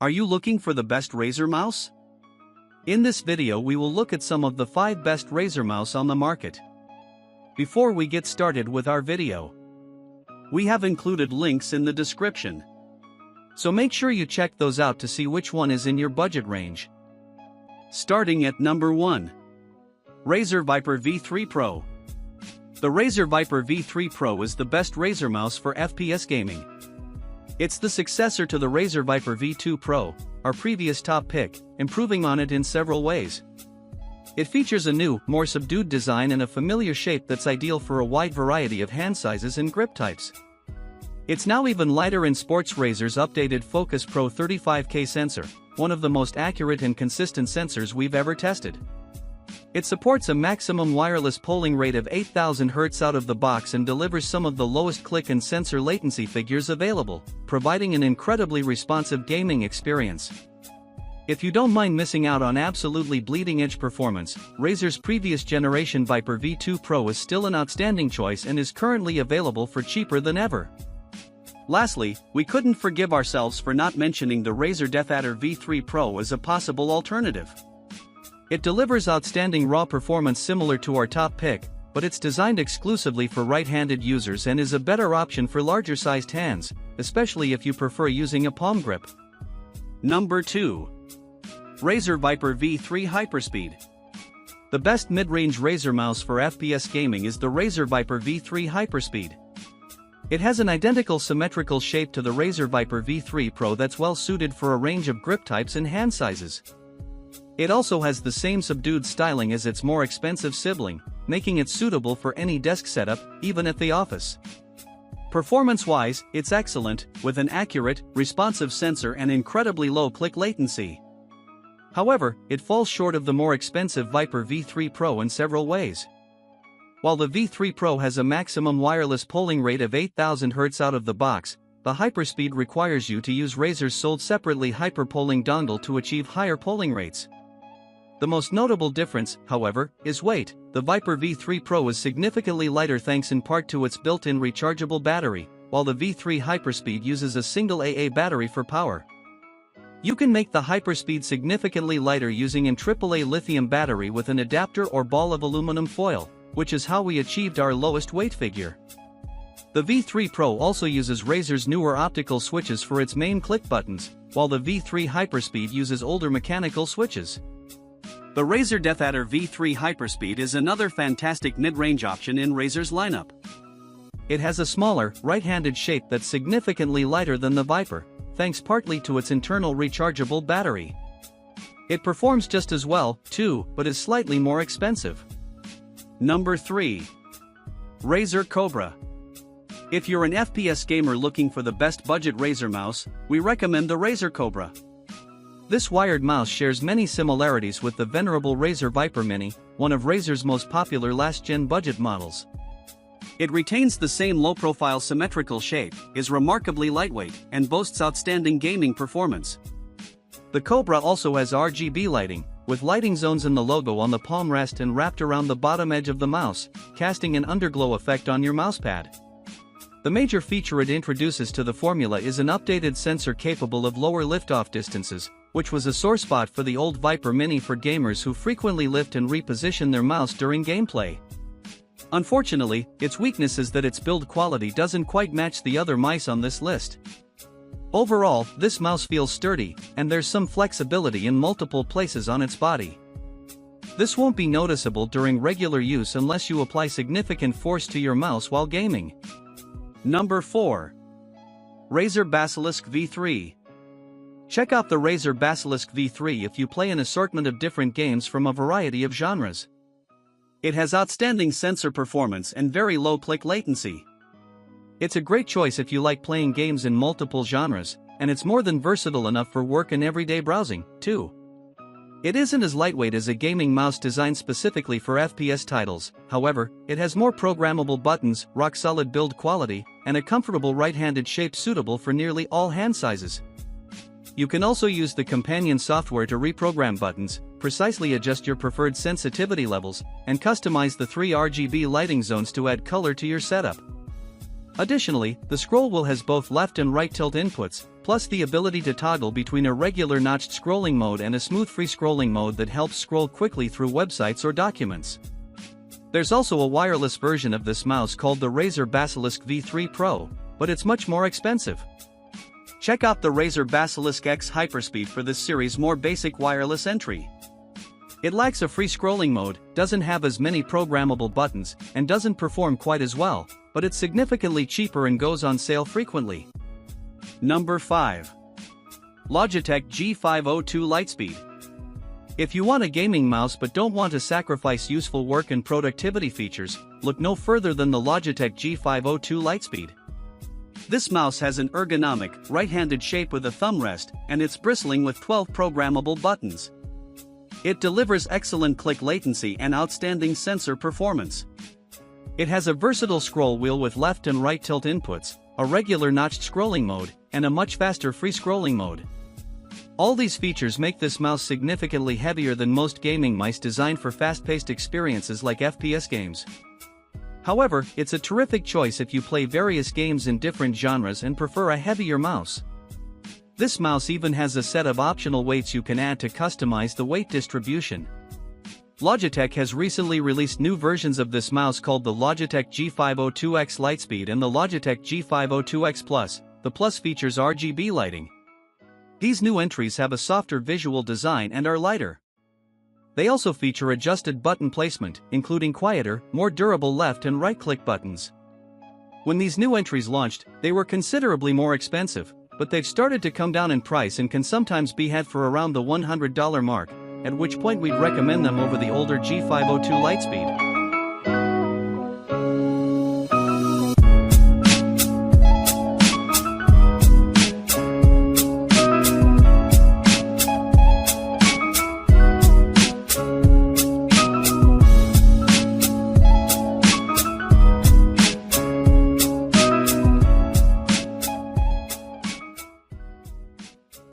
Are you looking for the best Razer mouse? In this video we will look at some of the 5 best Razer mouse on the market. Before we get started with our video, we have included links in the description. So make sure you check those out to see which one is in your budget range. Starting at number 1. Razer Viper V3 Pro. The Razer Viper V3 Pro is the best Razer mouse for FPS gaming. It's the successor to the Razer Viper V2 Pro, our previous top pick, improving on it in several ways. It features a new, more subdued design and a familiar shape that's ideal for a wide variety of hand sizes and grip types. It's now even lighter in sports. Razer's updated Focus Pro 35K sensor, one of the most accurate and consistent sensors we've ever tested. It supports a maximum wireless polling rate of 8000 Hz out of the box and delivers some of the lowest click and sensor latency figures available, providing an incredibly responsive gaming experience. If you don't mind missing out on absolutely bleeding-edge performance, Razer's previous generation Viper V2 Pro is still an outstanding choice and is currently available for cheaper than ever. Lastly, we couldn't forgive ourselves for not mentioning the Razer DeathAdder V3 Pro as a possible alternative. It delivers outstanding raw performance similar to our top pick, but it's designed exclusively for right-handed users and is a better option for larger-sized hands, especially if you prefer using a palm grip. Number 2. Razer Viper V3 HyperSpeed. The best mid-range Razer mouse for FPS gaming is the Razer Viper V3 HyperSpeed. It has an identical symmetrical shape to the Razer Viper V3 Pro that's well suited for a range of grip types and hand sizes. It also has the same subdued styling as its more expensive sibling, making it suitable for any desk setup, even at the office. Performance-wise, it's excellent, with an accurate, responsive sensor and incredibly low click latency. However, it falls short of the more expensive Viper V3 Pro in several ways. While the V3 Pro has a maximum wireless polling rate of 8000 Hz out of the box, the HyperSpeed requires you to use Razer's sold separately HyperPolling dongle to achieve higher polling rates. The most notable difference, however, is weight. The Viper V3 Pro is significantly lighter thanks in part to its built-in rechargeable battery, while the V3 HyperSpeed uses a single AA battery for power. You can make the HyperSpeed significantly lighter using an AAA lithium battery with an adapter or ball of aluminum foil, which is how we achieved our lowest weight figure. The V3 Pro also uses Razer's newer optical switches for its main click buttons, while the V3 HyperSpeed uses older mechanical switches. The Razer DeathAdder V3 HyperSpeed is another fantastic mid-range option in Razer's lineup. It has a smaller, right-handed shape that's significantly lighter than the Viper, thanks partly to its internal rechargeable battery. It performs just as well, too, but is slightly more expensive. Number 3. Razer Cobra. If you're an FPS gamer looking for the best budget Razer mouse, we recommend the Razer Cobra. This wired mouse shares many similarities with the venerable Razer Viper Mini, one of Razer's most popular last-gen budget models. It retains the same low-profile symmetrical shape, is remarkably lightweight, and boasts outstanding gaming performance. The Cobra also has RGB lighting, with lighting zones in the logo on the palm rest and wrapped around the bottom edge of the mouse, casting an underglow effect on your mousepad. The major feature it introduces to the formula is an updated sensor capable of lower liftoff distances, which was a sore spot for the old Viper Mini for gamers who frequently lift and reposition their mouse during gameplay. Unfortunately, its weakness is that its build quality doesn't quite match the other mice on this list. Overall, this mouse feels sturdy, and there's some flexibility in multiple places on its body. This won't be noticeable during regular use unless you apply significant force to your mouse while gaming. Number 4. Razer Basilisk V3. Check out the Razer Basilisk V3 if you play an assortment of different games from a variety of genres. It has outstanding sensor performance and very low click latency. It's a great choice if you like playing games in multiple genres, and it's more than versatile enough for work and everyday browsing, too. It isn't as lightweight as a gaming mouse designed specifically for FPS titles, however, it has more programmable buttons, rock-solid build quality, and a comfortable right-handed shape suitable for nearly all hand sizes. You can also use the companion software to reprogram buttons, precisely adjust your preferred sensitivity levels, and customize the 3 RGB lighting zones to add color to your setup. Additionally, the scroll wheel has both left and right tilt inputs, plus the ability to toggle between a regular notched scrolling mode and a smooth free scrolling mode that helps scroll quickly through websites or documents. There's also a wireless version of this mouse called the Razer Basilisk V3 Pro, but it's much more expensive. Check out the Razer Basilisk X HyperSpeed for this series' more basic wireless entry. It lacks a free scrolling mode, doesn't have as many programmable buttons, and doesn't perform quite as well, but it's significantly cheaper and goes on sale frequently. Number 5. Logitech G502 LIGHTSPEED. If you want a gaming mouse but don't want to sacrifice useful work and productivity features, look no further than the Logitech G502 LIGHTSPEED. This mouse has an ergonomic, right-handed shape with a thumb rest, and it's bristling with 12 programmable buttons. It delivers excellent click latency and outstanding sensor performance. It has a versatile scroll wheel with left and right tilt inputs, a regular notched scrolling mode, and a much faster free scrolling mode. All these features make this mouse significantly heavier than most gaming mice designed for fast-paced experiences like FPS games. However, it's a terrific choice if you play various games in different genres and prefer a heavier mouse. This mouse even has a set of optional weights you can add to customize the weight distribution. Logitech has recently released new versions of this mouse called the Logitech G502X LIGHTSPEED and the Logitech G502X Plus. The Plus features RGB lighting. These new entries have a softer visual design and are lighter. They also feature adjusted button placement, including quieter, more durable left and right click buttons. When these new entries launched, they were considerably more expensive, but they've started to come down in price and can sometimes be had for around the $100 mark, at which point we'd recommend them over the older G502 LIGHTSPEED.